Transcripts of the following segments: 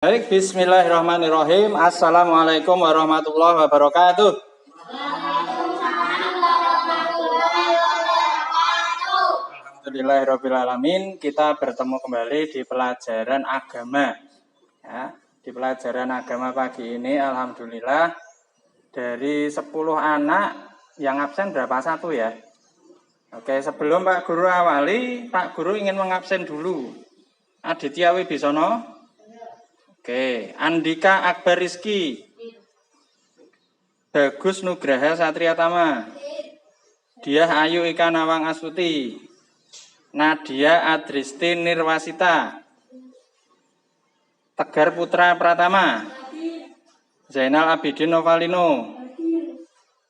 Baik, bismillahirrahmanirrahim. Assalamualaikum warahmatullahi wabarakatuh. Alhamdulillahirrahmanirrahim. Kita bertemu kembali di pelajaran agama. Ya, di pelajaran agama pagi ini, alhamdulillah, dari 10 anak yang absen berapa? 1 ya? Oke, sebelum Pak Guru awali, Pak Guru ingin mengabsen dulu. Aditya Wibisono. Oke, Andika Akbar Rizky, Bagus Nugraha Satria Tama, Diah Ayu Ika Nawang Astuti, Nadia Adristi Nirwasita, Tegar Putra Pratama, Zainal Abidin Novalino,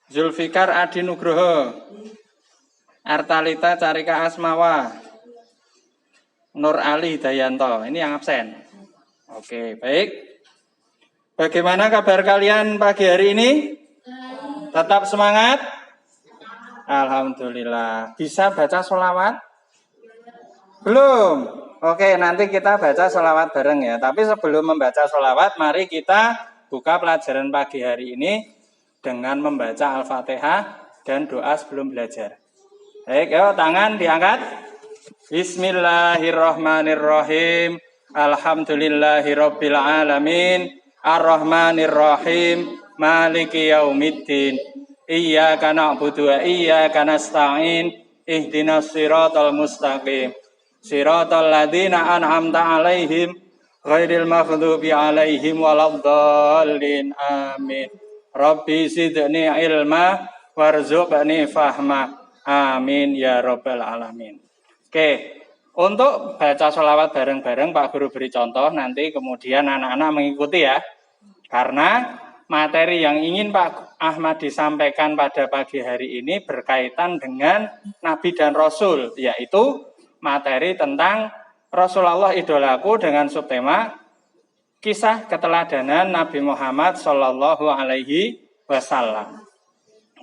Zulfikar Adi Nugroho, Artalita Carika Asmawa, Nur Ali Dayanto. Ini yang absen. Oke, baik. Bagaimana kabar kalian pagi hari ini? Tetap semangat? Alhamdulillah. Bisa baca sholawat? Belum? Oke, nanti kita baca sholawat bareng ya. Tapi sebelum membaca sholawat, mari kita buka pelajaran pagi hari ini dengan membaca Al-Fatihah dan doa sebelum belajar. Baik, yuk tangan diangkat. Bismillahirrahmanirrahim. Alhamdulillahirabbil alamin. Ar-Rahmanir-Rahim. Maliki yaumiddin. Iyyaka na'budu wa iyyaka nasta'in. Ihdinas siratal mustaqim. Siratal ladzina an'amta 'alaihim ghairil maghdubi 'alaihim waladdallin. Amin. Rabbi zidni ilma warzuqni fahma. Amin ya rabbal alamin. Oke. Untuk baca sholawat bareng-bareng Pak Guru beri contoh, nanti kemudian anak-anak mengikuti ya. Karena materi yang ingin Pak Ahmad disampaikan pada pagi hari ini berkaitan dengan Nabi dan Rasul, yaitu materi tentang Rasulullah idolaku dengan subtema kisah keteladanan Nabi Muhammad Shallallahu Alaihi Wasallam.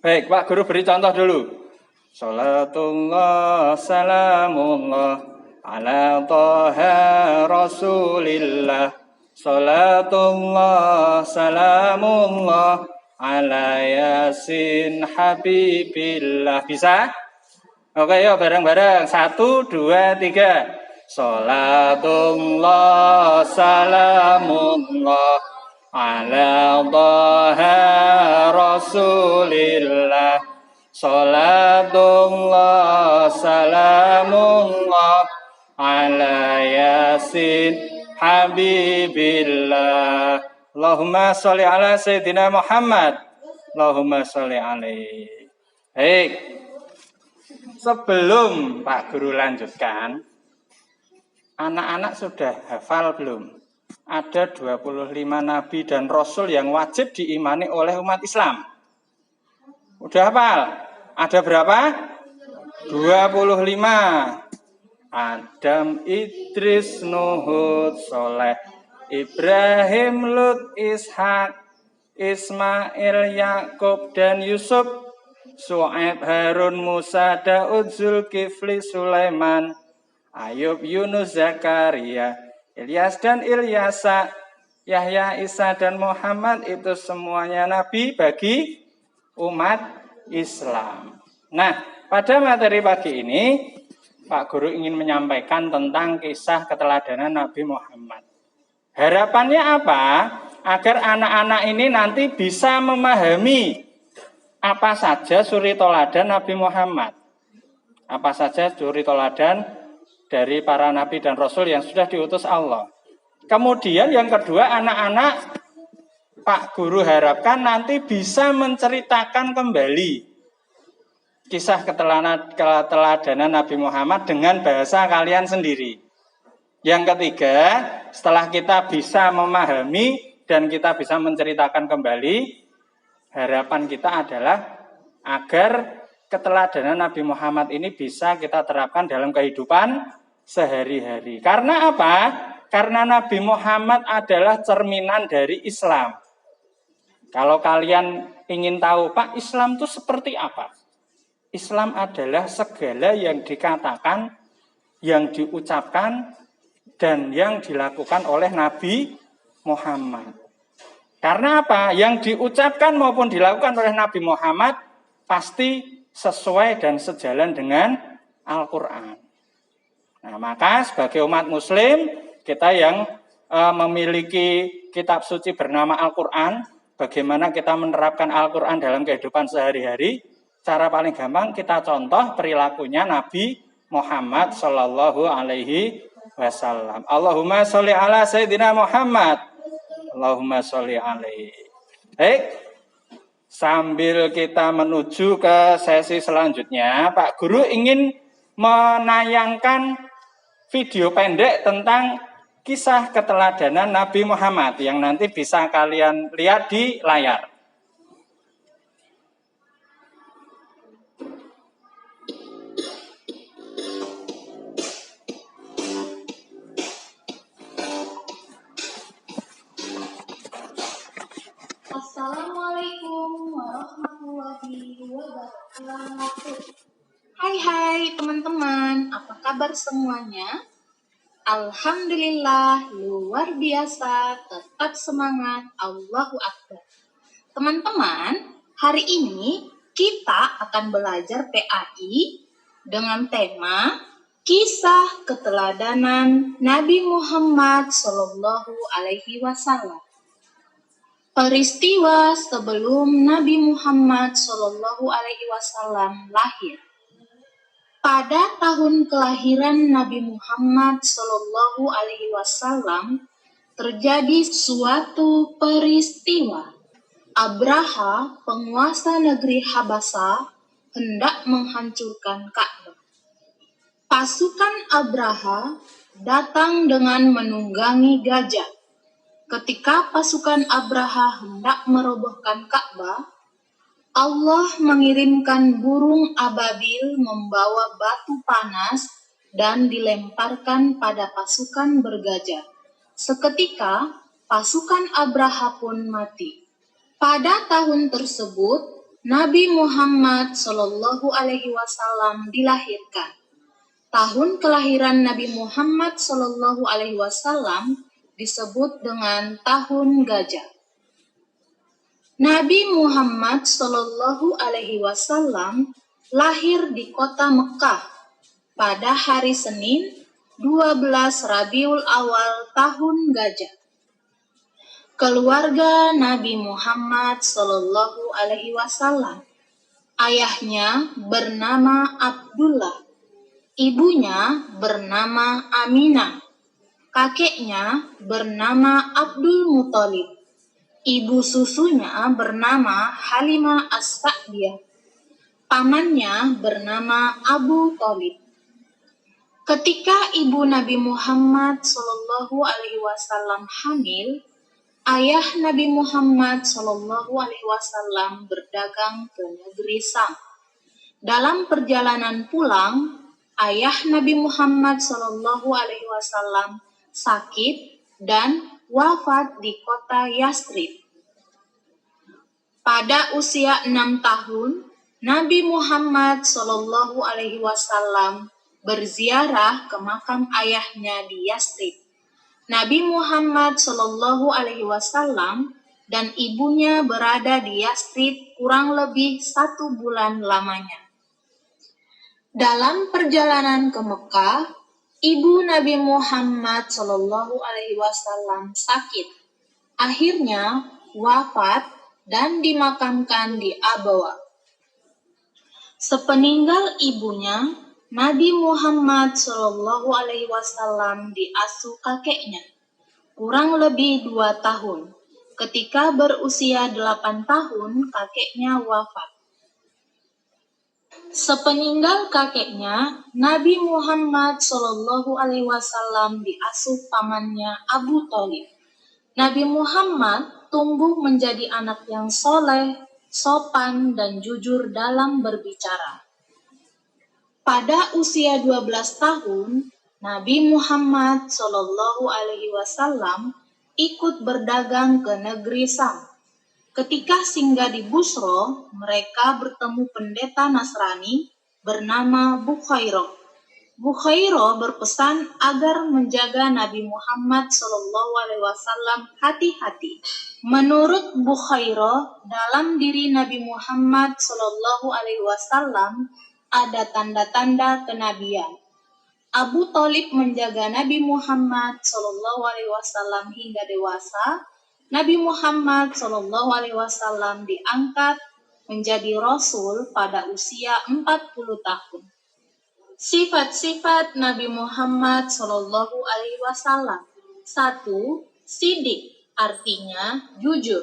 Baik, Pak Guru beri contoh dulu. Salatullah salamullah ala toha rasulillah. Salatullah salamullah ala yasin habibillah. Bisa? Oke, yuk bareng-bareng. 1, 2, 3. Salatullah salamullah ala toha rasulillah. Salatullah salamullah ala yasin habibillah. Allahumma sholli ala sayyidina Muhammad. Allahumma sholli alaihi. Baik. Sebelum Pak Guru lanjutkan, anak-anak sudah hafal belum? Ada 25 nabi dan rasul yang wajib diimani oleh umat Islam. Udah hafal? Ada berapa? 25. Adam, Idris, Nuhud, Soleh, Ibrahim, Lut, Ishak, Ismail, Yakub, dan Yusuf, Su'aib, Harun, Musa, Daud, Zulkifli, Sulaiman, Ayub, Yunus, Zakaria, Ilyas dan Ilyasa, Yahya, Isa, dan Muhammad. Itu semuanya nabi bagi umat Islam. Nah, pada materi pagi ini Pak Guru ingin menyampaikan tentang kisah keteladanan Nabi Muhammad. Harapannya apa? Agar anak-anak ini nanti bisa memahami apa saja suri toladan Nabi Muhammad. Apa saja suri toladan dari para nabi dan rasul yang sudah diutus Allah. Kemudian yang kedua, anak-anak Pak Guru harapkan nanti bisa menceritakan kembali kisah keteladanan Nabi Muhammad dengan bahasa kalian sendiri. Yang ketiga, setelah kita bisa memahami dan kita bisa menceritakan kembali, harapan kita adalah agar keteladanan Nabi Muhammad ini bisa kita terapkan dalam kehidupan sehari-hari. Karena apa? Karena Nabi Muhammad adalah cerminan dari Islam. Kalau kalian ingin tahu, Pak, Islam itu seperti apa? Islam adalah segala yang dikatakan, yang diucapkan, dan yang dilakukan oleh Nabi Muhammad. Karena apa? Yang diucapkan maupun dilakukan oleh Nabi Muhammad pasti sesuai dan sejalan dengan Al-Quran. Nah, maka sebagai umat muslim, kita yang memiliki kitab suci bernama Al-Quran, bagaimana kita menerapkan Al-Quran dalam kehidupan sehari-hari, cara paling gampang kita contoh perilakunya Nabi Muhammad Sallallahu Alaihi Wasallam. Allahumma sholli ala Sayyidina Muhammad. Allahumma sholli alaihi. Baik. Sambil kita menuju ke sesi selanjutnya, Pak Guru ingin menayangkan video pendek tentang kisah keteladanan Nabi Muhammad yang nanti bisa kalian lihat di layar. Assalamualaikum warahmatullahi wabarakatuh. Hai teman-teman, apa kabar semuanya? Alhamdulillah, luar biasa, tetap semangat, Allahu Akbar. Teman-teman, hari ini kita akan belajar PAI dengan tema Kisah Keteladanan Nabi Muhammad Sallallahu Alaihi Wasallam. Peristiwa sebelum Nabi Muhammad Shallallahu Alaihi Wasallam lahir. Pada tahun kelahiran Nabi Muhammad Shallallahu Alaihi Wasallam terjadi suatu peristiwa. Abraha, penguasa negeri Habasa, hendak menghancurkan Ka'bah. Pasukan Abraha datang dengan menunggangi gajah. Ketika pasukan Abraha hendak merobohkan Ka'bah, Allah mengirimkan burung ababil membawa batu panas dan dilemparkan pada pasukan bergajah. Seketika, pasukan Abraha pun mati. Pada tahun tersebut, Nabi Muhammad Shallallahu Alaihi Wasallam dilahirkan. Tahun kelahiran Nabi Muhammad Shallallahu Alaihi Wasallam disebut dengan tahun gajah. Nabi Muhammad Shallallahu Alaihi Wasallam lahir di kota Mekah pada hari Senin 12 Rabiul Awal tahun gajah. Keluarga Nabi Muhammad Shallallahu Alaihi Wasallam, ayahnya bernama Abdullah, ibunya bernama Aminah. Kakeknya bernama Abdul Muthalib. Ibu susunya bernama Halimah As-Sa'diyah. Pamannya bernama Abu Thalib. Ketika ibu Nabi Muhammad Shallallahu Alaihi Wasallam hamil, ayah Nabi Muhammad Shallallahu Alaihi Wasallam berdagang ke negeri Sam. Dalam perjalanan pulang, ayah Nabi Muhammad Shallallahu Alaihi Wasallam sakit dan wafat di kota Yathrib. Pada usia 6 tahun, Nabi Muhammad Shallallahu Alaihi Wasallam berziarah ke makam ayahnya di Yathrib. Nabi Muhammad Shallallahu Alaihi Wasallam dan ibunya berada di Yathrib kurang lebih 1 bulan lamanya. Dalam perjalanan ke Mekah, ibu Nabi Muhammad Shallallahu Alaihi Wasallam sakit. Akhirnya wafat dan dimakamkan di Abwa. Sepeninggal ibunya, Nabi Muhammad Shallallahu Alaihi Wasallam diasuh kakeknya kurang lebih 2 tahun. Ketika berusia 8 tahun, kakeknya wafat. Sepeninggal kakeknya, Nabi Muhammad Shallallahu Alaihi Wasallam diasuh pamannya Abu Thalib. Nabi Muhammad tumbuh menjadi anak yang soleh, sopan, dan jujur dalam berbicara. Pada usia 12 tahun, Nabi Muhammad Shallallahu Alaihi Wasallam ikut berdagang ke negeri Sam. Ketika singgah di Busro, mereka bertemu pendeta Nasrani bernama Bukhairah. Bukhairo berpesan agar menjaga Nabi Muhammad SAW hati-hati. Menurut Bukhairo, dalam diri Nabi Muhammad SAW ada tanda-tanda kenabian. Abu Thalib menjaga Nabi Muhammad SAW hingga dewasa. Nabi Muhammad SAW diangkat menjadi Rasul pada usia 40 tahun. Sifat-sifat Nabi Muhammad SAW. 1. Sidik, artinya jujur.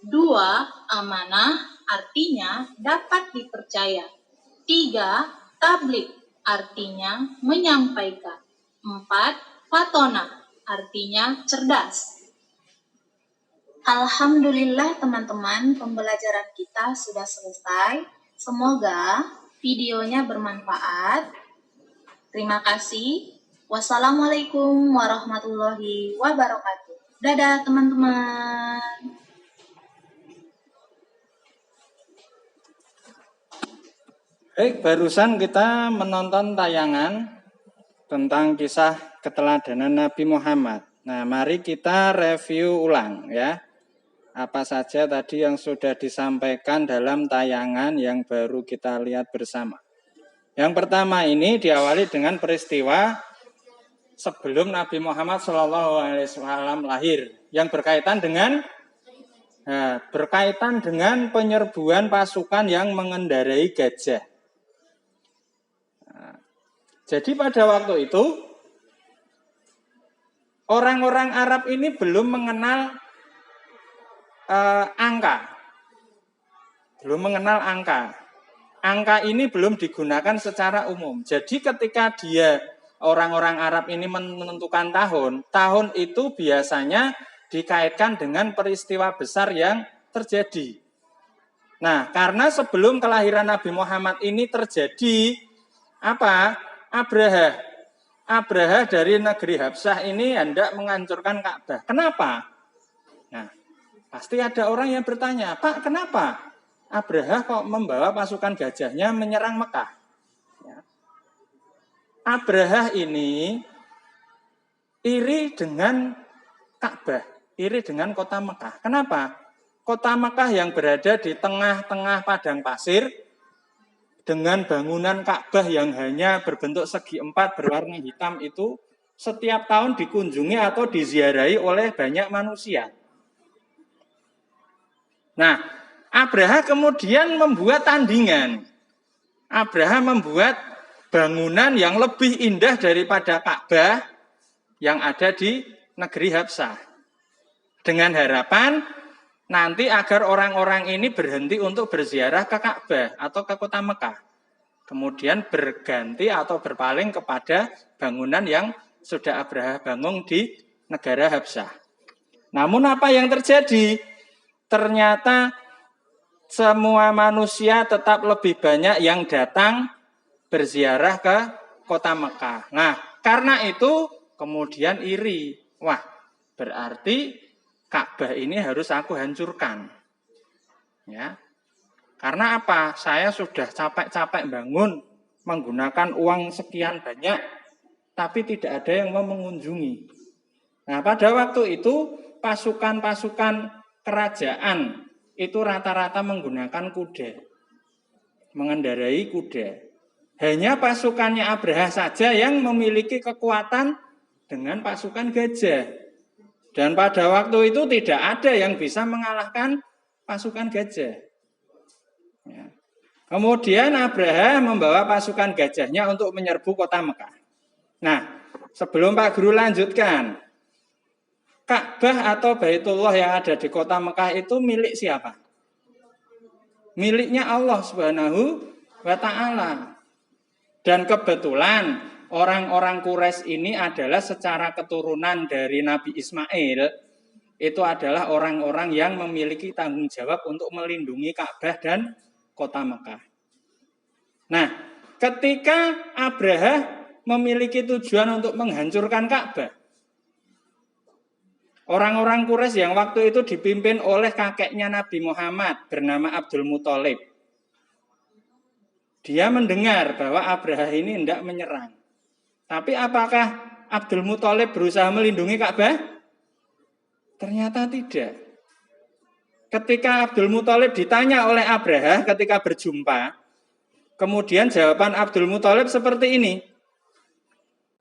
2. Amanah, artinya dapat dipercaya. 3. Tabligh, artinya menyampaikan. 4. Fatona, artinya cerdas. Alhamdulillah teman-teman, pembelajaran kita sudah selesai. Semoga videonya bermanfaat. Terima kasih. Wassalamualaikum warahmatullahi wabarakatuh. Dadah teman-teman. Baik, barusan kita menonton tayangan tentang kisah keteladanan Nabi Muhammad. Nah, mari kita review ulang ya. Apa saja tadi yang sudah disampaikan dalam tayangan yang baru kita lihat bersama. Yang pertama ini diawali dengan peristiwa sebelum Nabi Muhammad SAW lahir, yang berkaitan dengan penyerbuan pasukan yang mengendarai gajah. Jadi pada waktu itu orang-orang Arab ini belum mengenal angka. Angka ini belum digunakan secara umum. Jadi ketika orang-orang Arab ini menentukan tahun itu biasanya dikaitkan dengan peristiwa besar yang terjadi. Nah, karena sebelum kelahiran Nabi Muhammad ini terjadi Abraha dari negeri Habsyah ini hendak menghancurkan Ka'bah. Kenapa? Nah, pasti ada orang yang bertanya, Pak, kenapa Abraha kok membawa pasukan gajahnya menyerang Mekah? Ya. Abraha ini iri dengan Ka'bah, iri dengan kota Mekah. Kenapa? Kota Mekah yang berada di tengah-tengah padang pasir dengan bangunan Ka'bah yang hanya berbentuk segi empat berwarna hitam itu setiap tahun dikunjungi atau diziarahi oleh banyak manusia. Nah, Abraha kemudian membuat tandingan. Abraha membuat bangunan yang lebih indah daripada Ka'bah yang ada di negeri Habsyah. Dengan harapan nanti agar orang-orang ini berhenti untuk berziarah ke Ka'bah atau ke kota Mekah. Kemudian berganti atau berpaling kepada bangunan yang sudah Abraha bangun di negara Habsyah. Namun apa yang terjadi? Ternyata semua manusia tetap lebih banyak yang datang berziarah ke kota Mekah. Nah, karena itu kemudian iri. Wah, berarti Ka'bah ini harus aku hancurkan. Ya. Karena apa? Saya sudah capek-capek bangun menggunakan uang sekian banyak, tapi tidak ada yang mau mengunjungi. Nah, pada waktu itu pasukan-pasukan kerajaan itu rata-rata menggunakan kuda, mengendarai kuda. Hanya pasukannya Abraha saja yang memiliki kekuatan dengan pasukan gajah. Dan pada waktu itu tidak ada yang bisa mengalahkan pasukan gajah. Ya. Kemudian Abraha membawa pasukan gajahnya untuk menyerbu kota Mekah. Nah, sebelum Pak Guru lanjutkan, Ka'bah atau Baitullah yang ada di kota Mekah itu milik siapa? Miliknya Allah Subhanahu wa Ta'ala. Dan kebetulan orang-orang Quraisy ini adalah secara keturunan dari Nabi Ismail. Itu adalah orang-orang yang memiliki tanggung jawab untuk melindungi Ka'bah dan kota Mekah. Nah, ketika Abraha memiliki tujuan untuk menghancurkan Ka'bah, orang-orang Quraisy yang waktu itu dipimpin oleh kakeknya Nabi Muhammad bernama Abdul Muthalib. Dia mendengar bahwa Abraha ini hendak menyerang. Tapi apakah Abdul Muthalib berusaha melindungi Ka'bah? Ternyata tidak. Ketika Abdul Muthalib ditanya oleh Abraha ketika berjumpa, kemudian jawaban Abdul Muthalib seperti ini.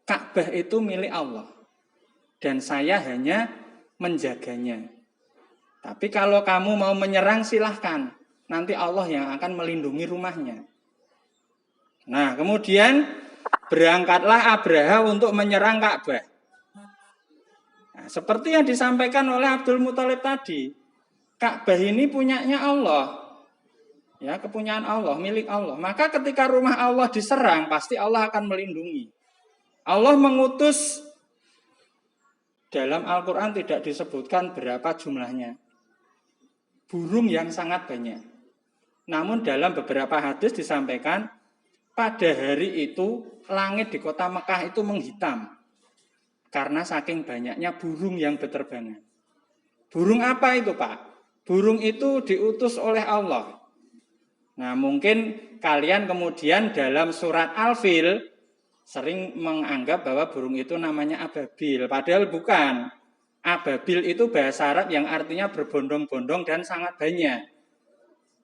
Ka'bah itu milik Allah dan saya hanya menjaganya. Tapi kalau kamu mau menyerang silahkan, nanti Allah yang akan melindungi rumahnya. Nah, kemudian berangkatlah Abraha untuk menyerang Ka'bah. Nah, seperti yang disampaikan oleh Abdul Muthalib tadi, Ka'bah ini punyanya Allah. Ya, kepunyaan Allah, milik Allah. Maka ketika rumah Allah diserang, pasti Allah akan melindungi. Allah mengutus, dalam Al-Quran tidak disebutkan berapa jumlahnya, burung yang sangat banyak. Namun dalam beberapa hadis disampaikan, pada hari itu langit di kota Mekah itu menghitam. Karena saking banyaknya burung yang berterbangan. Burung apa itu, Pak? Burung itu diutus oleh Allah. Nah, mungkin kalian kemudian dalam surat Al-Fil sering menganggap bahwa burung itu namanya ababil. Padahal bukan. Ababil itu bahasa Arab yang artinya berbondong-bondong dan sangat banyak.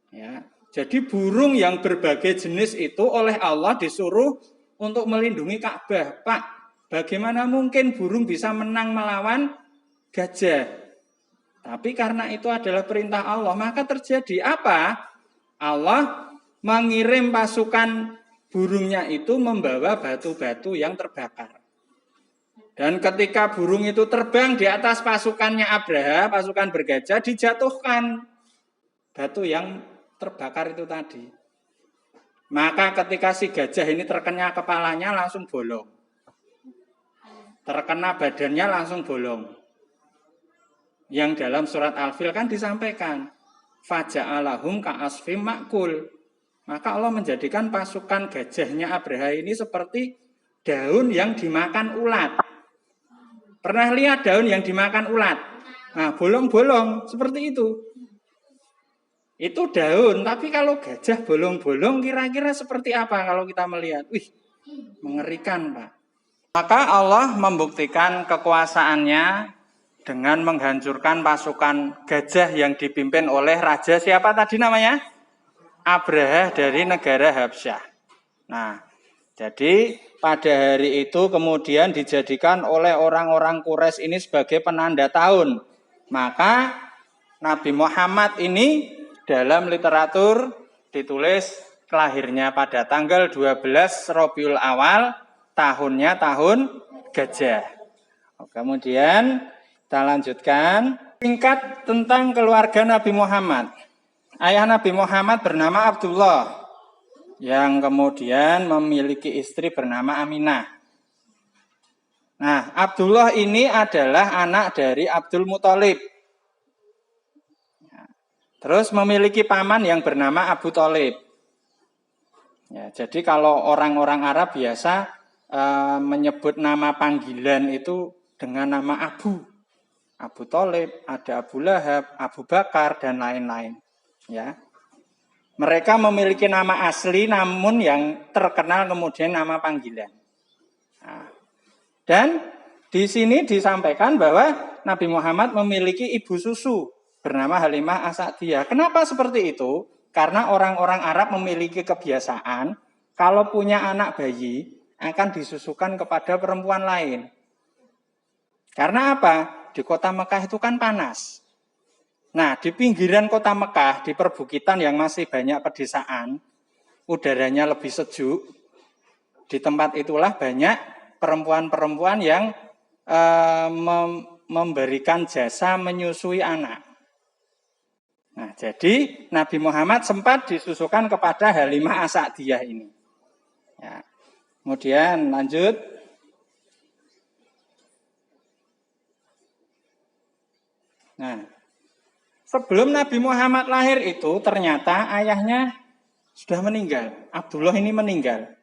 Ya, jadi burung yang berbagai jenis itu oleh Allah disuruh untuk melindungi Ka'bah. Pak, bagaimana mungkin burung bisa menang melawan gajah? Tapi karena itu adalah perintah Allah, maka terjadi apa? Allah mengirim pasukan burungnya itu membawa batu-batu yang terbakar. Dan ketika burung itu terbang di atas pasukannya Abraha, pasukan bergajah, dijatuhkan batu yang terbakar itu tadi. Maka ketika si gajah ini terkena kepalanya langsung bolong. Terkena badannya langsung bolong. Yang dalam surat Al-Fil kan disampaikan, faja'alahum ka'asfim ma'kul. Maka Allah menjadikan pasukan gajahnya Abraha ini seperti daun yang dimakan ulat. Pernah lihat daun yang dimakan ulat? Nah, bolong-bolong seperti itu. Itu daun, tapi kalau gajah bolong-bolong kira-kira seperti apa kalau kita melihat? Wih, mengerikan, Pak. Maka Allah membuktikan kekuasaannya dengan menghancurkan pasukan gajah yang dipimpin oleh raja siapa tadi namanya? Abraha dari negara Habsyah. Nah, jadi pada hari itu kemudian dijadikan oleh orang-orang Quraisy ini sebagai penanda tahun. Maka Nabi Muhammad ini dalam literatur ditulis lahirnya pada tanggal 12 Rabiul Awal, tahunnya tahun gajah. Kemudian kita lanjutkan singkat tentang keluarga Nabi Muhammad. Ayah Nabi Muhammad bernama Abdullah, yang kemudian memiliki istri bernama Aminah. Nah, Abdullah ini adalah anak dari Abdul Muthalib. Terus memiliki paman yang bernama Abu Thalib. Ya, jadi kalau orang-orang Arab biasa menyebut nama panggilan itu dengan nama Abu. Abu Thalib, ada Abu Lahab, Abu Bakar, dan lain-lain. Ya, mereka memiliki nama asli namun yang terkenal kemudian nama panggilan. Nah, dan di sini disampaikan bahwa Nabi Muhammad memiliki ibu susu bernama Halimah As-Sa'diyah. Kenapa seperti itu? Karena orang-orang Arab memiliki kebiasaan kalau punya anak bayi akan disusukan kepada perempuan lain. Karena apa? Di kota Mekah itu kan panas. Nah, di pinggiran kota Mekah, di perbukitan yang masih banyak pedesaan, udaranya lebih sejuk. Di tempat itulah banyak perempuan-perempuan yang memberikan jasa menyusui anak. Nah, jadi Nabi Muhammad sempat disusukan kepada Halimah As-Sa'diyah ini. Ya. Kemudian lanjut. Nah, sebelum Nabi Muhammad lahir itu ternyata ayahnya sudah meninggal. Abdullah ini meninggal.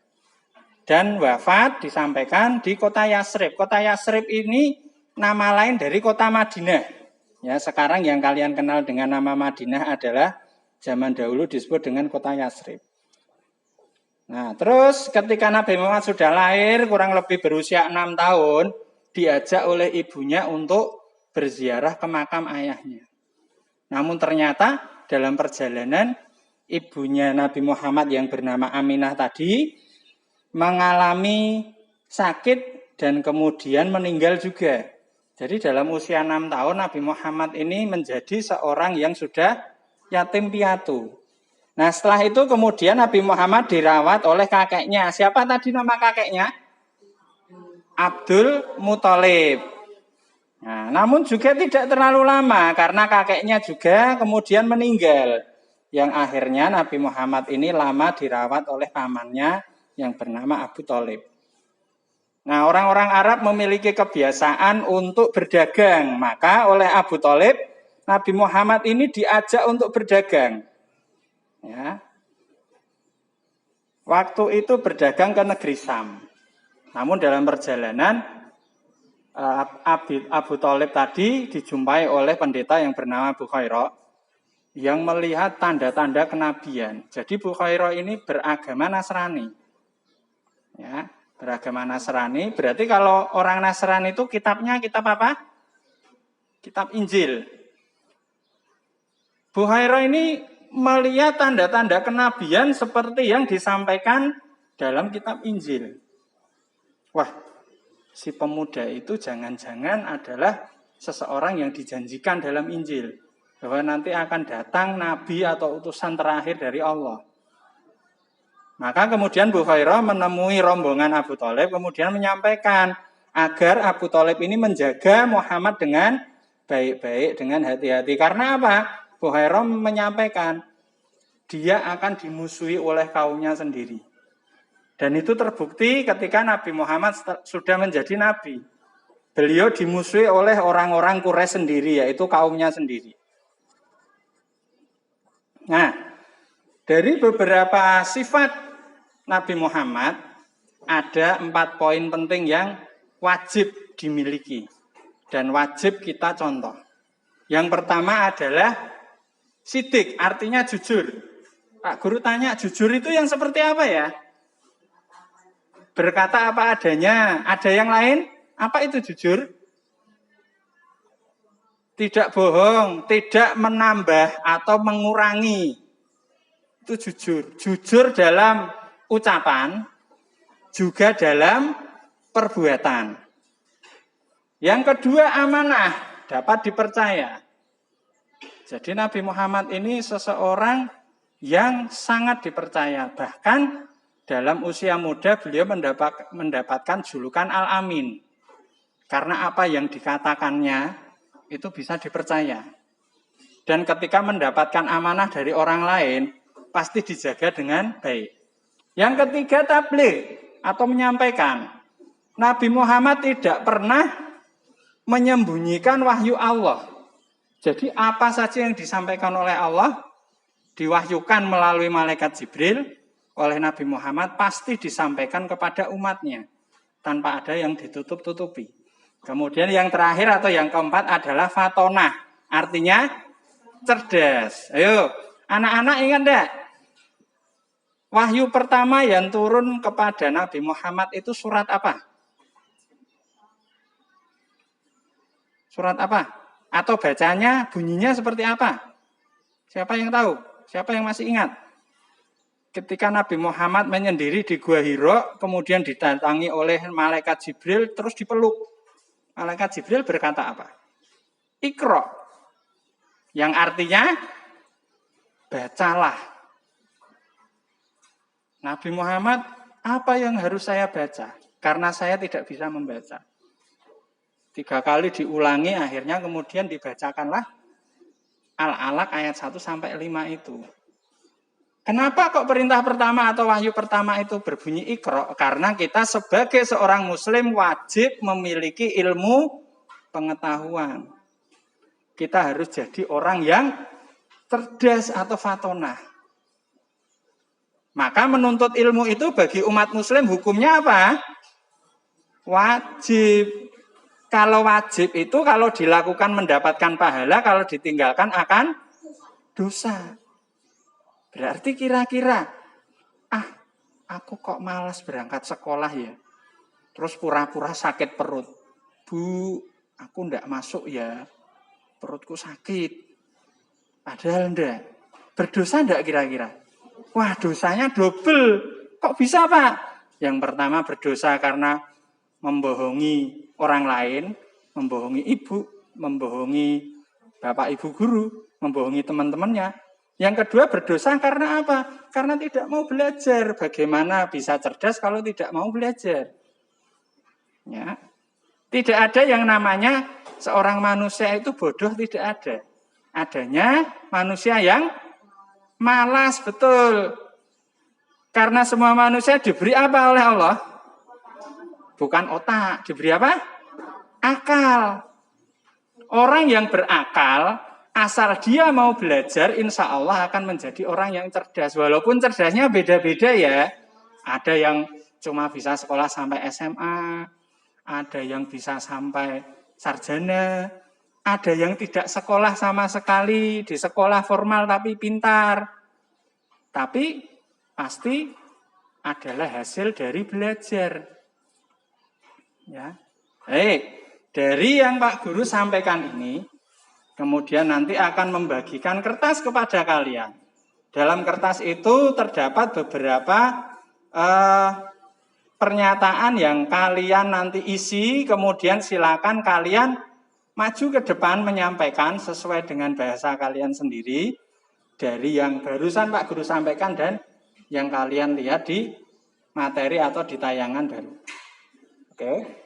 Dan wafat disampaikan di kota Yasrib. Kota Yasrib ini nama lain dari kota Madinah. Ya, sekarang yang kalian kenal dengan nama Madinah adalah zaman dahulu disebut dengan kota Yasrib. Nah, terus ketika Nabi Muhammad sudah lahir, kurang lebih berusia 6 tahun, diajak oleh ibunya untuk berziarah ke makam ayahnya. Namun ternyata dalam perjalanan, ibunya Nabi Muhammad yang bernama Aminah tadi mengalami sakit dan kemudian meninggal juga. Jadi dalam usia 6 tahun Nabi Muhammad ini menjadi seorang yang sudah yatim piatu. Nah setelah itu kemudian Nabi Muhammad dirawat oleh kakeknya. Siapa tadi nama kakeknya? Abdul Muthalib. Nah, namun juga tidak terlalu lama karena kakeknya juga kemudian meninggal. Yang akhirnya Nabi Muhammad ini lama dirawat oleh pamannya yang bernama Abu Thalib. Nah, orang-orang Arab memiliki kebiasaan untuk berdagang. Maka oleh Abu Thalib, Nabi Muhammad ini diajak untuk berdagang. Ya. Waktu itu berdagang ke negeri Syam. Namun dalam perjalanan, Abu Thalib tadi dijumpai oleh pendeta yang bernama Bukhairah yang melihat tanda-tanda kenabian. Jadi Bukhairah ini beragama Nasrani. Ya. Beragama Nasrani, berarti kalau orang Nasrani itu kitabnya kitab apa? Kitab Injil. Bukhairah ini melihat tanda-tanda kenabian seperti yang disampaikan dalam kitab Injil. Wah, si pemuda itu jangan-jangan adalah seseorang yang dijanjikan dalam Injil. Bahwa nanti akan datang nabi atau utusan terakhir dari Allah. Maka kemudian Bukhairah menemui rombongan Abu Thalib, kemudian menyampaikan agar Abu Thalib ini menjaga Muhammad dengan baik-baik, dengan hati-hati. Karena apa? Bukhairah menyampaikan, dia akan dimusuhi oleh kaumnya sendiri. Dan itu terbukti ketika Nabi Muhammad sudah menjadi nabi. Beliau dimusuhi oleh orang-orang Quraisy sendiri, yaitu kaumnya sendiri. Nah, dari beberapa sifat Nabi Muhammad, ada 4 poin penting yang wajib dimiliki dan wajib kita contoh. Yang pertama adalah sidik, artinya jujur. Pak Guru tanya, jujur itu yang seperti apa ya? Berkata apa adanya. Ada yang lain? Apa itu jujur? Tidak bohong, tidak menambah atau mengurangi. Itu jujur. Jujur dalam ucapan, juga dalam perbuatan. Yang kedua, amanah, dapat dipercaya. Jadi Nabi Muhammad ini seseorang yang sangat dipercaya. Bahkan dalam usia muda beliau mendapatkan julukan Al-Amin. Karena apa yang dikatakannya itu bisa dipercaya. Dan ketika mendapatkan amanah dari orang lain, pasti dijaga dengan baik. Yang ketiga, tabligh atau menyampaikan. Nabi Muhammad tidak pernah menyembunyikan wahyu Allah. Jadi apa saja yang disampaikan oleh Allah, diwahyukan melalui malaikat Jibril, oleh Nabi Muhammad pasti disampaikan kepada umatnya. Tanpa ada yang ditutup-tutupi. Kemudian yang terakhir atau yang keempat adalah fatonah. Artinya cerdas. Ayo, anak-anak ingat enggak? Wahyu pertama yang turun kepada Nabi Muhammad itu surat apa? Surat apa? Atau bacanya, bunyinya seperti apa? Siapa yang tahu? Siapa yang masih ingat? Ketika Nabi Muhammad menyendiri di Gua Hira, kemudian didatangi oleh malaikat Jibril, terus dipeluk. Malaikat Jibril berkata apa? Iqra. Yang artinya, bacalah. Nabi Muhammad, apa yang harus saya baca? Karena saya tidak bisa membaca. 3 kali diulangi, akhirnya kemudian dibacakanlah Al-Alaq ayat 1-5 itu. Kenapa kok perintah pertama atau wahyu pertama itu berbunyi Iqra? Karena kita sebagai seorang muslim wajib memiliki ilmu pengetahuan. Kita harus jadi orang yang cerdas atau fatonah. Maka menuntut ilmu itu bagi umat muslim hukumnya apa? Wajib. Kalau wajib itu kalau dilakukan mendapatkan pahala, kalau ditinggalkan akan dosa. Berarti kira-kira, aku kok malas berangkat sekolah ya. Terus pura-pura sakit perut. Bu, aku ndak masuk ya. Perutku sakit. Padahal ndak. Berdosa ndak kira-kira? Wah, dosanya double. Kok bisa, Pak? Yang pertama berdosa karena membohongi orang lain, membohongi ibu, membohongi bapak ibu guru, membohongi teman-temannya. Yang kedua berdosa karena apa? Karena tidak mau belajar. Bagaimana bisa cerdas kalau tidak mau belajar? Ya. Tidak ada yang namanya seorang manusia itu bodoh, tidak ada. Adanya manusia yang malas, betul. Karena semua manusia diberi apa oleh Allah? Bukan otak, diberi apa? Akal. Orang yang berakal, asal dia mau belajar, insya Allah akan menjadi orang yang cerdas. Walaupun cerdasnya beda-beda ya. Ada yang cuma bisa sekolah sampai SMA, ada yang bisa sampai sarjana, ada yang tidak sekolah sama sekali, di sekolah formal tapi pintar. Tapi pasti adalah hasil dari belajar. Ya. Dari yang Pak Guru sampaikan ini, kemudian nanti akan membagikan kertas kepada kalian. Dalam kertas itu terdapat beberapa pernyataan yang kalian nanti isi, kemudian silakan kalian maju ke depan menyampaikan sesuai dengan bahasa kalian sendiri dari yang barusan Pak Guru sampaikan dan yang kalian lihat di materi atau di tayangan baru. Oke.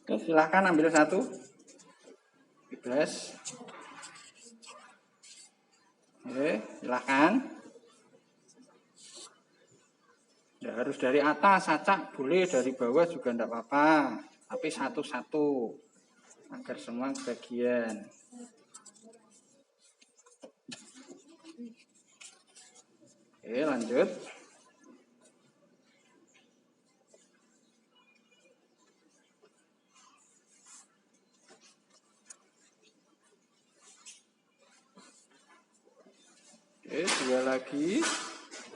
Oke, silahkan ambil satu. Bebas. Oke, silahkan. Ya, harus dari atas, acak boleh, dari bawah juga tidak apa-apa. Tapi satu-satu, agar semua bagian. Oke, lanjut. Oke, dua lagi.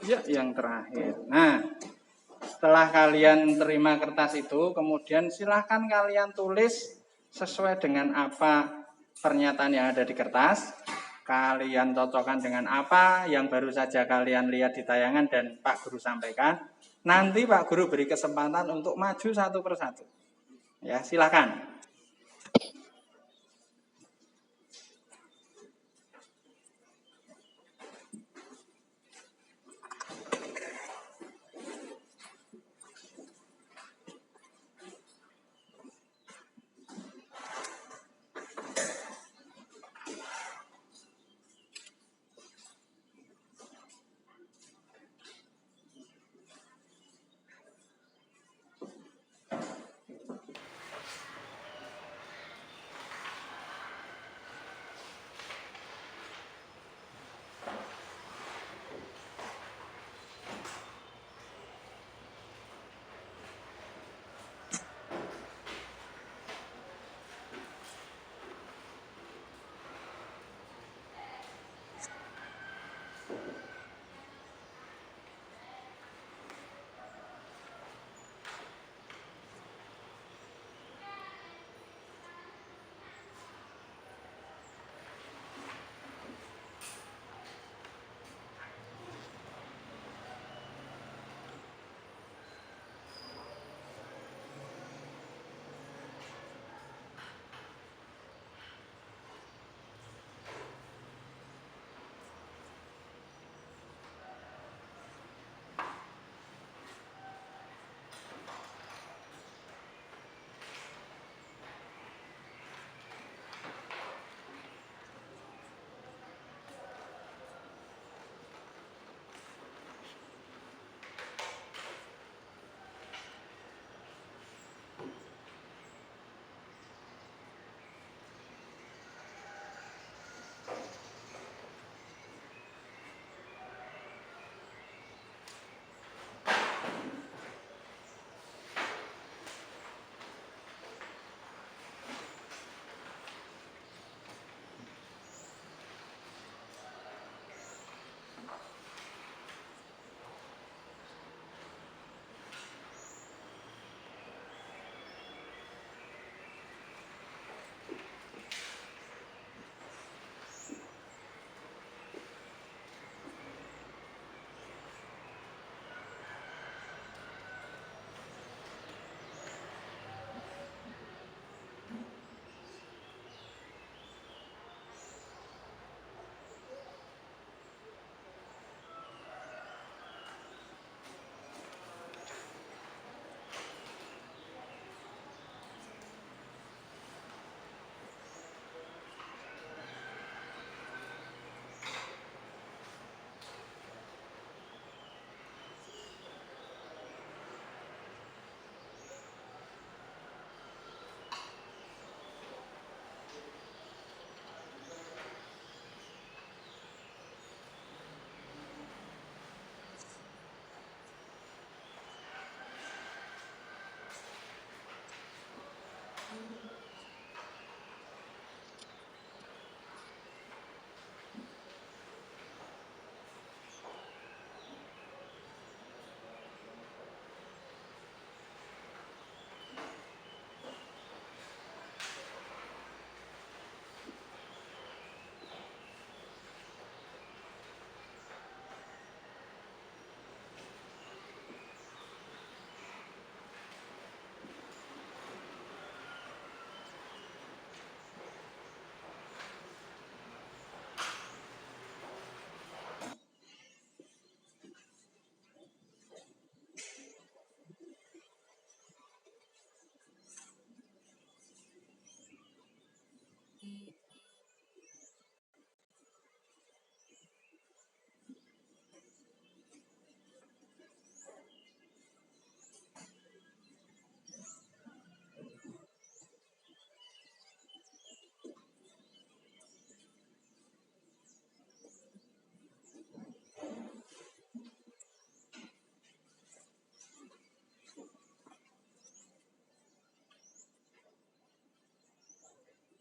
Ya, yang terakhir. Nah, setelah kalian terima kertas itu, kemudian silahkan kalian tulis sesuai dengan apa pernyataan yang ada di kertas. Kalian cocokkan dengan apa yang baru saja kalian lihat di tayangan dan Pak Guru sampaikan. Nanti Pak Guru beri kesempatan untuk maju satu persatu. Ya, silahkan.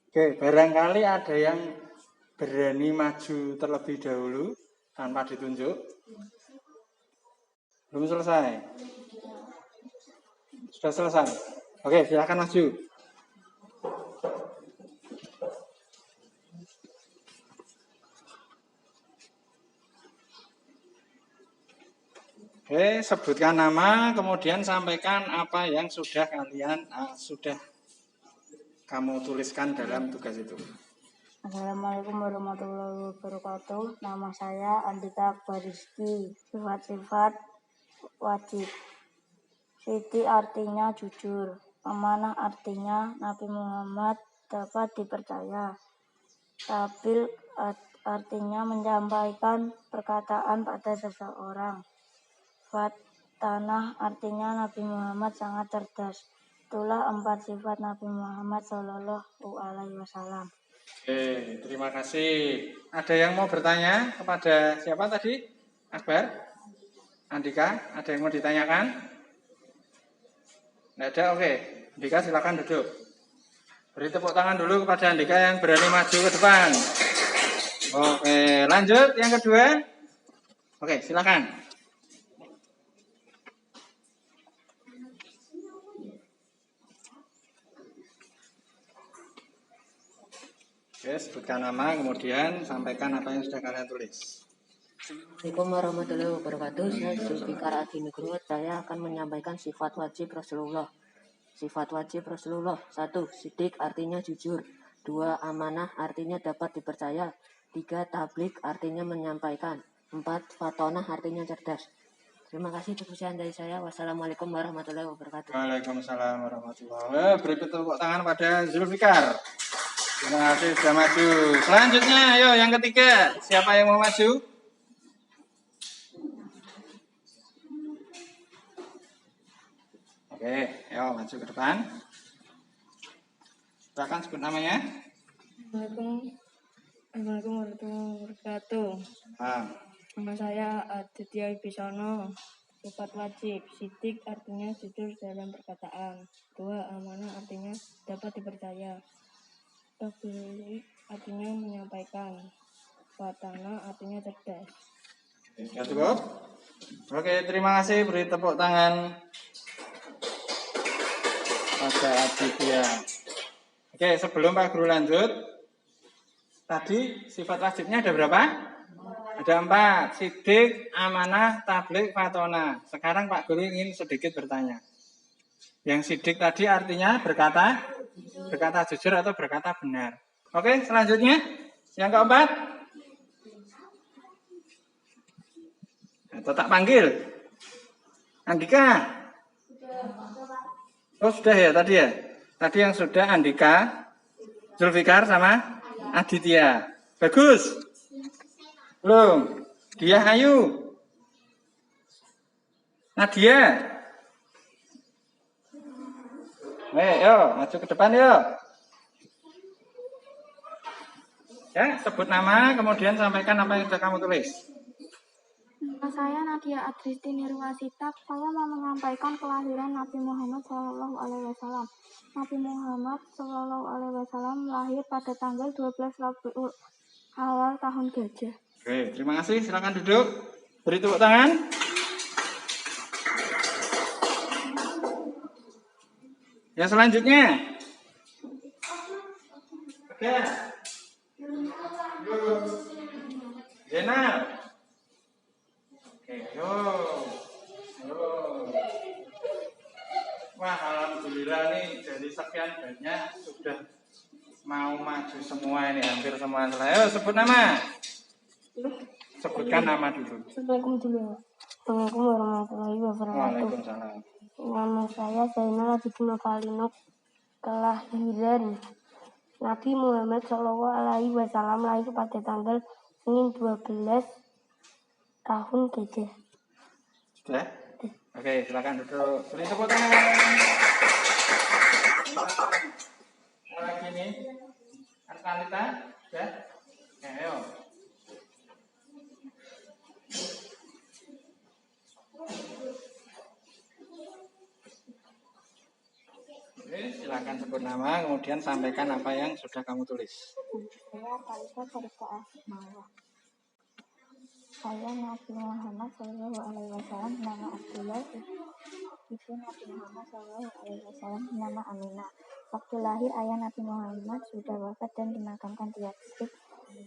Oke, barangkali ada yang berani maju terlebih dahulu tanpa ditunjuk. Belum selesai? Sudah selesai? Oke, silakan maju. Oke, sebutkan nama, kemudian sampaikan apa yang sudah kamu tuliskan dalam tugas itu. Assalamualaikum warahmatullahi wabarakatuh. Nama saya Andika Akbar Rizky. Sifat-sifat wajib. Siti artinya jujur. Amanah artinya Nabi Muhammad dapat dipercaya. Tabil artinya menyampaikan perkataan pada seseorang. Fatanah artinya Nabi Muhammad sangat cerdas. Itulah 4 sifat Nabi Muhammad Shallallahu Alaihi Wasallam. Oke, terima kasih. Ada yang mau bertanya kepada siapa tadi? Akbar? Andika? Ada yang mau ditanyakan? Tidak ada? Oke. Andika silakan duduk. Beri tepuk tangan dulu kepada Andika yang berani maju ke depan. Oke, lanjut yang kedua. Oke, silakan. Oke, sebutkan nama, kemudian sampaikan apa yang sudah kalian tulis. Assalamualaikum warahmatullahi wabarakatuh. Saya Zulfikar Adi Nugroho. Saya akan menyampaikan sifat wajib Rasulullah. Sifat wajib Rasulullah. 1. Sidik artinya jujur. 2. Amanah artinya dapat dipercaya. 3. Tablik artinya menyampaikan. 4. Fatonah artinya cerdas. Terima kasih pertanyaan dari saya. Wassalamualaikum warahmatullahi wabarakatuh. Waalaikumsalam warahmatullahi wabarakatuh. Beri tepuk tangan pada Zulfikar. Terima kasih sudah maju. Selanjutnya, ayo yang ketiga. Siapa yang mau maju? Oke, ayo maju ke depan. Silakan sebut namanya. Assalamualaikum warahmatullahi wabarakatuh. Nama saya Aditya Ibisono. Sifat wajib. Sidik artinya jujur dalam perkataan. 2. Amanah artinya dapat dipercaya. Tabligh artinya menyampaikan. Fatanah artinya cerdas. Sudah cukup? Oke, terima kasih. Beri tepuk tangan pada Aditya. Oke, sebelum Pak Guru lanjut, tadi sifat wajibnya ada berapa? Ada 4. Sidik, amanah, tabligh, fatonah. Sekarang Pak Guru ingin sedikit bertanya. Yang sidik tadi artinya berkata jujur atau berkata benar. Oke, selanjutnya yang keempat. Atau tak panggil. Andika. Oh sudah ya tadi ya. Tadi yang sudah Andika, Zulfikar sama Aditya. Bagus. Belum. Dia Ayu. Nadia. Yo, maju ke depan yuk. Ya, sebut nama, kemudian sampaikan apa yang sudah kamu tulis. Nama saya Nadia Adristi Nirwasita. Saya mau menyampaikan kelahiran Nabi Muhammad Shallallahu Alaihi Wasallam. Nabi Muhammad Shallallahu Alaihi Wasallam lahir pada tanggal 12 Rabiul Awal tahun Gajah. Oke, terima kasih. Silakan duduk. Beri tepuk tangan. Yang selanjutnya. Oke. Jenal. Oke, yo. Wah, alhamdulillah nih dari sekian banyak sudah mau maju semua ini, hampir semua. Ayo sebut nama. Sebutkan nama dulu. Assalamualaikum warahmatullahi wabarakatuh. Waalaikumsalam. Nama saya Zainal Abidin Novalino. Kelahiran Nabi Muhammad Shallallahu Alaihi Wasallam lahir pada tanggal Senin 12 tahun Gajah. Sudah? Oke, silakan duduk. Beri tepuk tangan. Lagi nih, Artalita, sudah? Ayo. Oke, silakan sebut nama, kemudian sampaikan apa yang sudah kamu tulis. Saya Talita Farika Asmawa. Saya Nabi Muhammad Shallallahu Alaihi Wasallam, nama Abdullah, ibu Nabi Muhammad Shallallahu Alaihi Wasallam, nama Aminah. Waktu lahir ayah Nabi Muhammad sudah wafat dan dimakamkan di Yatsrib.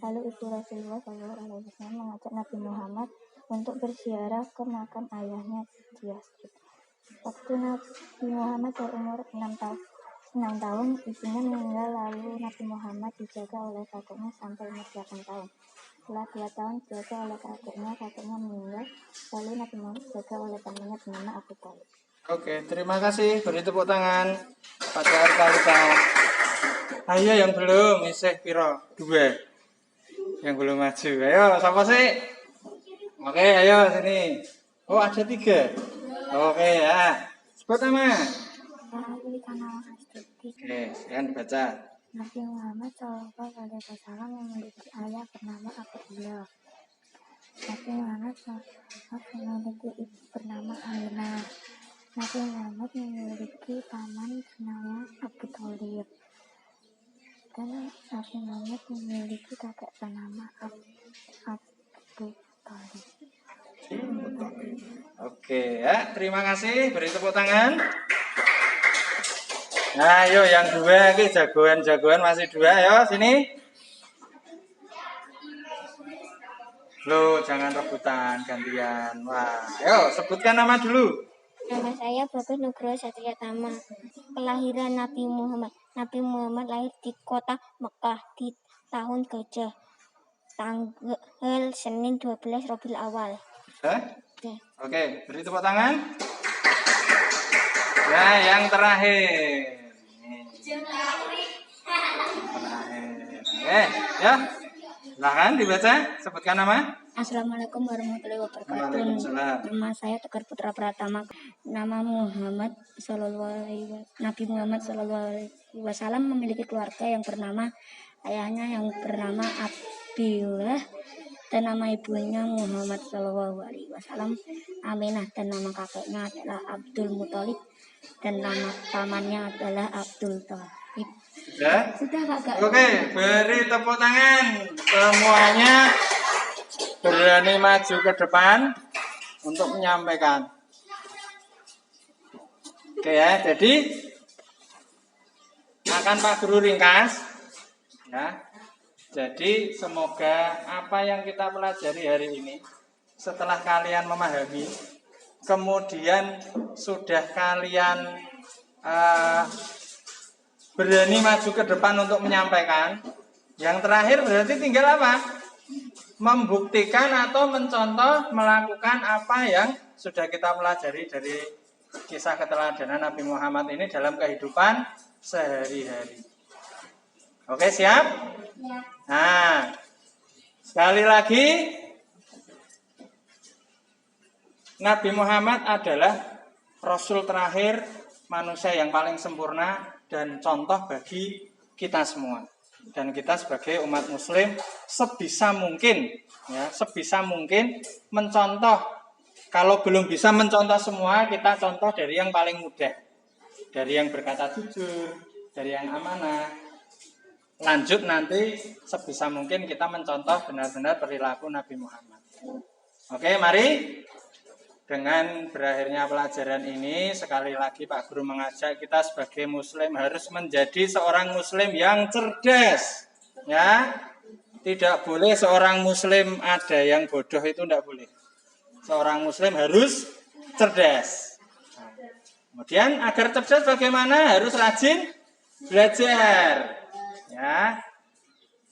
Lalu ibu Rasulullah Shallallahu Alaihi Wasallam mengajak Nabi Muhammad untuk berziarah ke makam ayahnya di Yatsrib. Waktu Nabi Muhammad berumur 6 tahun, ibunya meninggal, lalu Nabi Muhammad dijaga oleh kakeknya sampai umur 8 tahun. Setelah 2 tahun dijaga oleh kakeknya meninggal, lalu Nabi Muhammad dijaga oleh pamannya bernama Abu Thalib. Oke, terima kasih. Beri tepuk tangan pada Artalita. Ayo yang belum, isih piro? 2. Yang belum maju. Ayo, siapa sih? Oke, ayo sini. Oh, ada 3. Oke ya. Sebut nama. Oke, sekarang dibaca. Nabi Muhammad Shallallahu Alaihi Wasallam memiliki ayah bernama Abdullah. Nabi Muhammad memiliki ibu bernama Aminah. Nabi Muhammad memiliki paman bernama Abu Thalib. Dan Nabi Muhammad memiliki kakek bernama Abu Thalib. Oke ya, terima kasih. Beri tepuk tangan. Nah, ayo yang 2 ini jagoan masih 2 ya, sini. Loh, jangan rebutan, gantian. Wah, ayo sebutkan nama dulu. Nama saya Bagus Nugroho Satria Tama. Kelahiran Nabi Muhammad. Nabi Muhammad lahir di kota Mekah di tahun Gajah. Tanggal Senin 12 Rabiul Awal. Oke, beri tepuk tangan. Ya, yang terakhir. Oke, ya. Silakan dibaca, sebutkan nama. Assalamualaikum warahmatullahi wabarakatuh. Waalaikumsalam. Nama saya Tegar Putra Pratama. Nabi Muhammad Sallallahu Alaihi Wasallam memiliki keluarga yang bernama ayahnya yang bernama Abdullah dan nama ibunya Muhammad Sallallahu Alaihi Wasallam Aminah, dan nama kakeknya adalah Abdul Muthalib dan nama pamannya adalah Abdul Thalib. Sudah Kak. Oke, beri tepuk tangan. Semuanya berani maju ke depan untuk menyampaikan. Oke ya, jadi akan Pak Guru ringkas ya. Jadi semoga apa yang kita pelajari hari ini setelah kalian memahami, kemudian sudah kalian berani maju ke depan untuk menyampaikan. Yang terakhir berarti tinggal apa? Membuktikan atau mencontoh melakukan apa yang sudah kita pelajari dari kisah keteladanan Nabi Muhammad ini dalam kehidupan sehari-hari. Oke, siap? Nah, sekali lagi Nabi Muhammad adalah Rasul terakhir, manusia yang paling sempurna dan contoh bagi kita semua. Dan kita sebagai umat muslim sebisa mungkin mencontoh. Kalau belum bisa mencontoh semua, kita contoh dari yang paling mudah. Dari yang berkata jujur, dari yang amanah. Lanjut nanti sebisa mungkin kita mencontoh benar-benar perilaku Nabi Muhammad. Oke, mari. Dengan berakhirnya pelajaran ini, sekali lagi Pak Guru mengajak kita sebagai muslim harus menjadi seorang muslim yang cerdas. Ya, tidak boleh seorang muslim ada yang bodoh, itu tidak boleh. Seorang muslim harus cerdas. Kemudian agar cerdas bagaimana? Harus rajin belajar. Ya.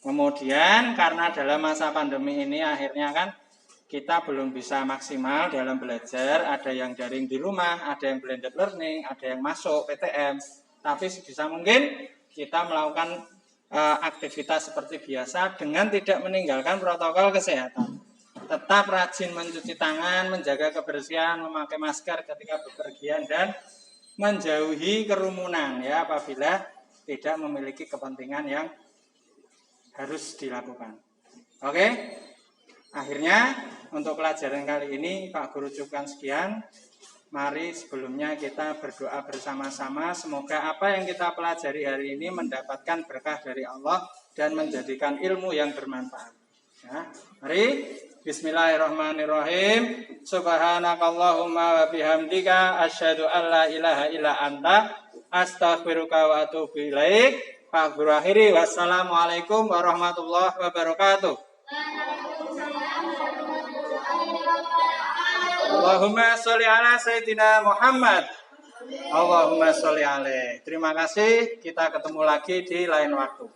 Kemudian karena dalam masa pandemi ini akhirnya kan kita belum bisa maksimal dalam belajar, ada yang daring di rumah, ada yang blended learning, ada yang masuk PTM. Tapi sebisa mungkin kita melakukan aktivitas seperti biasa dengan tidak meninggalkan protokol kesehatan. Tetap rajin mencuci tangan, menjaga kebersihan, memakai masker ketika bepergian, dan menjauhi kerumunan ya apabila tidak memiliki kepentingan yang harus dilakukan. Oke? Akhirnya untuk pelajaran kali ini Pak Guru cukupkan sekian. Mari sebelumnya kita berdoa bersama-sama. Semoga apa yang kita pelajari hari ini mendapatkan berkah dari Allah dan menjadikan ilmu yang bermanfaat. Ya, mari bismillahirrahmanirrahim. Subhanakallahumma wa bihamdika asyhadu an la ilaha illa anta astaghfiruka wa atubu ilaik. Pak Guru akhiri, wassalamualaikum warahmatullahi wabarakatuh. Allahumma sholli ala Sayyidina Muhammad. Allahumma sholli alaihi. Terima kasih, kita ketemu lagi di lain waktu.